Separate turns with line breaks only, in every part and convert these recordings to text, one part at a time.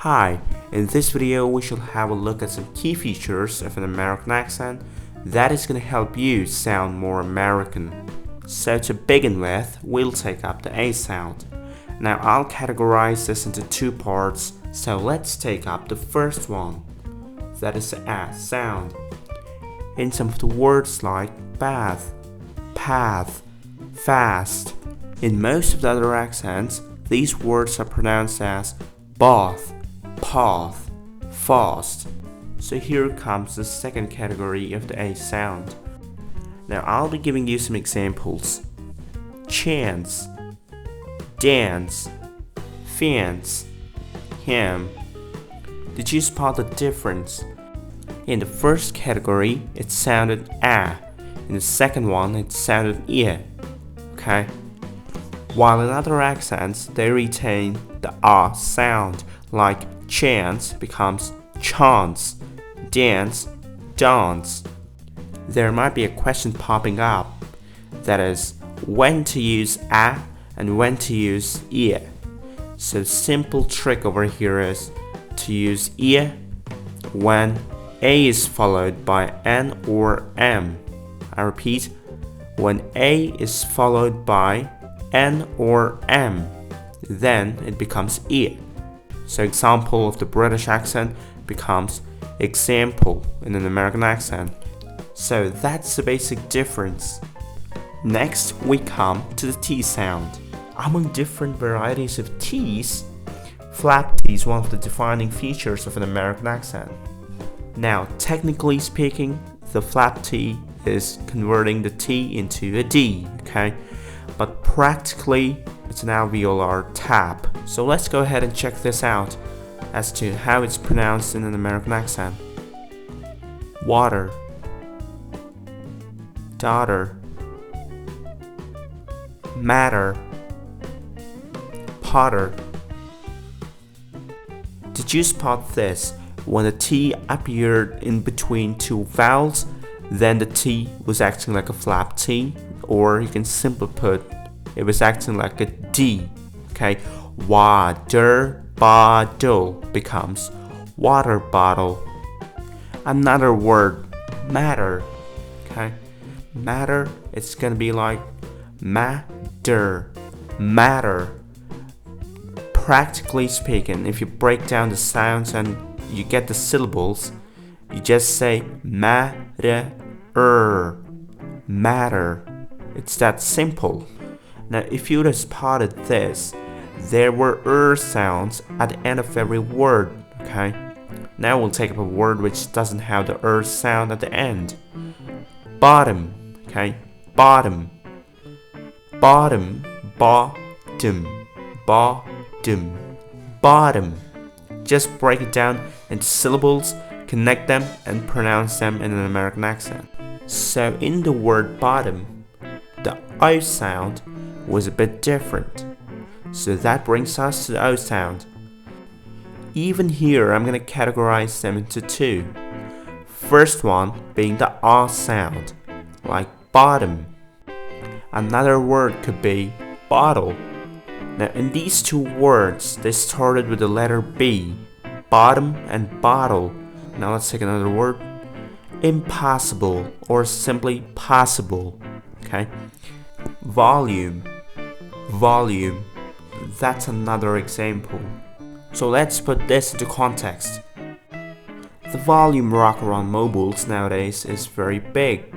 Hi, in this video we shall have a look at some key features of an American accent that is going to help you sound more American. So to begin with, we'll take up the A sound. Now I'll categorize this into two parts, so let's take up the first one. That is the A sound. In some of the words like bath, path, fast, in most of the other accents, these words are pronounced as bath, path, fast. So here comes the second category of the A sound. Now I'll be giving you some examples. Chance, dance, fence, him. Did you spot the difference? In the first category, it sounded ah. In the second one, it sounded yeah. Okay? While in other accents, they retain the ah sound, like chance becomes chance, dance, dance. There might be a question popping up, that is, when to use ah and when to use yeah. So simple trick over here is to use yeah when a is followed by n or m. I repeat, when a is followed by n or m, then it becomes e. So example of the British accent becomes example in an American accent. So that's the basic difference. Next, we come to the T sound. Among different varieties of T's, flap T is one of the defining features of an American accent. Now, technically speaking, the flap T is converting the T into a D, okay? But practically, it's an alveolar tap. So let's go ahead and check this out as to how it's pronounced in an American accent. Water, daughter, matter, potter. Did you spot this? When the T appeared in between two vowels, then the T was acting like a flap T, or you can simply put, it was acting like a D. Okay, water bottle becomes water bottle. Another word, matter. Okay, matter, it's gonna be like matter, matter. Practically speaking, if you break down the sounds and you get the syllables, you just say matter, matter. It's that simple. Now, if you'd have spotted this, there were sounds at the end of every word, okay? Now we'll take up a word which doesn't have the sound at the end. Bottom, okay? Bottom. Bottom, bottom, bottom, bottom. Just break it down into syllables, connect them, and pronounce them in an American accent. So in the word bottom, the O sound was a bit different. So that brings us to the O sound. Even here, I'm going to categorize them into two. First one being the ah sound, like bottom. Another word could be bottle. Now in these two words, they started with the letter B, bottom and bottle. Now let's take another word, impossible or simply possible. Okay, volume, volume. That's another example. So let's put this into context. The volume rocker on mobiles nowadays is very big.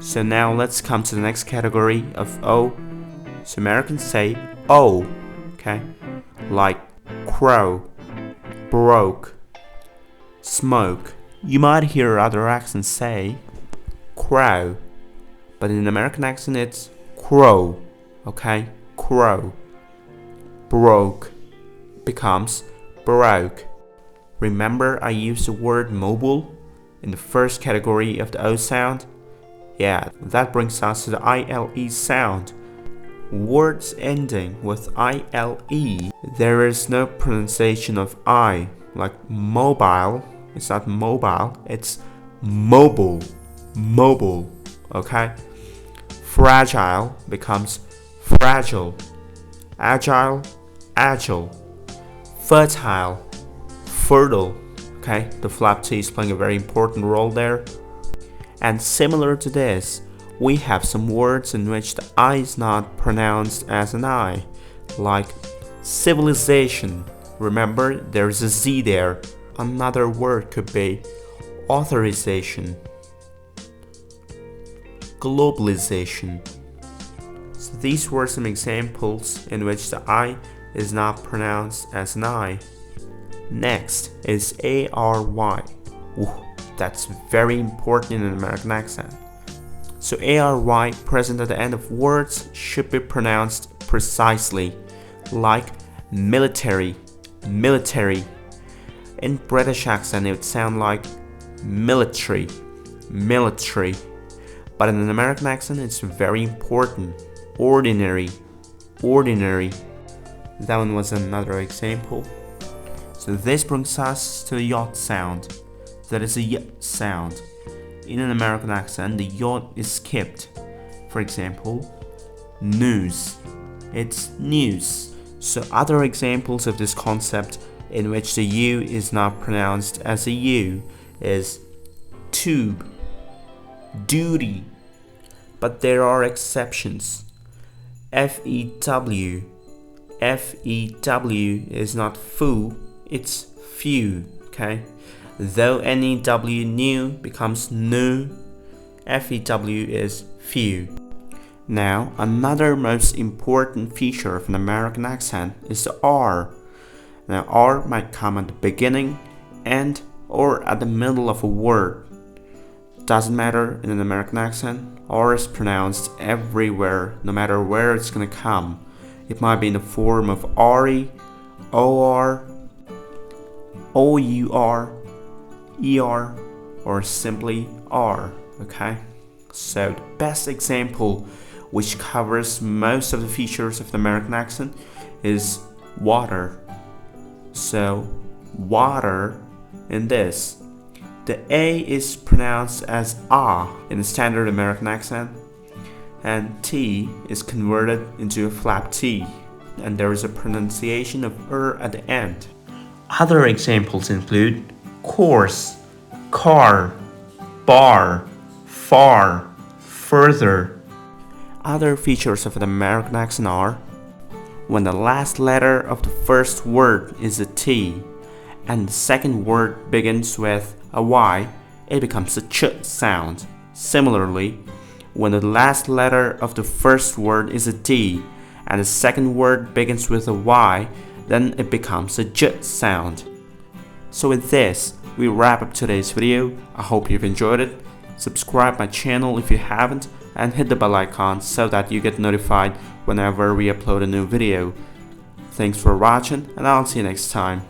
So now let's come to the next category of O. So Americans say O, okay? Like crow, broke, smoke. You might hear other accents say crow, but in an American accent it's crow, okay? Crow. Broke becomes broke. Remember I used the word mobile in the first category of the O sound? Yeah, that brings us to the ILE sound. Words ending with ILE, there is no pronunciation of I, like mobile. It's not mobile, it's mobile, mobile, okay? Fragile becomes fragile. Agile, agile. Fertile, fertile. Okay, the flap T is playing a very important role there. And similar to this, we have some words in which the I is not pronounced as an I, like civilization. Remember, there's a Z there. Another word could be authorization, globalization. So these were some examples in which the I is not pronounced as an I. Next is ARY. Ooh, that's very important in an American accent. So ARY present at the end of words should be pronounced precisely, like military, military. In British accent it would sound like military, military. But in an American accent it's very important. Ordinary, ordinary. That one was another example. So this brings us to the yacht sound. That is a y sound. In an American accent, the yacht is skipped. For example, news. It's news. So other examples of this concept in which the U is not pronounced as a U is tube, duty. But there are exceptions. FEW. FEW is not foo, it's few, okay? Though NEW new becomes new, FEW is few. Now, another most important feature of an American accent is the R. Now, R might come at the beginning, end, or at the middle of a word. Doesn't matter in an American accent, R is pronounced everywhere, no matter where it's gonna come. It might be in the form of RE, OR, OUR, ER, or simply R, okay? So the best example which covers most of the features of the American accent is water. So water in this, the A is pronounced as ah in the standard American accent, and T is converted into a flap T, and there is a pronunciation of at the end. Other examples include course, car, bar, far, further. Other features of an American accent are when the last letter of the first word is a T and the second word begins with a Y, it becomes a ch sound. Similarly, when the last letter of the first word is a D and the second word begins with a Y, then it becomes a j sound. So with this, we wrap up today's video. I hope you've enjoyed it. Subscribe my channel if you haven't, and hit the bell icon so that you get notified whenever we upload a new video. Thanks for watching, and I'll see you next time.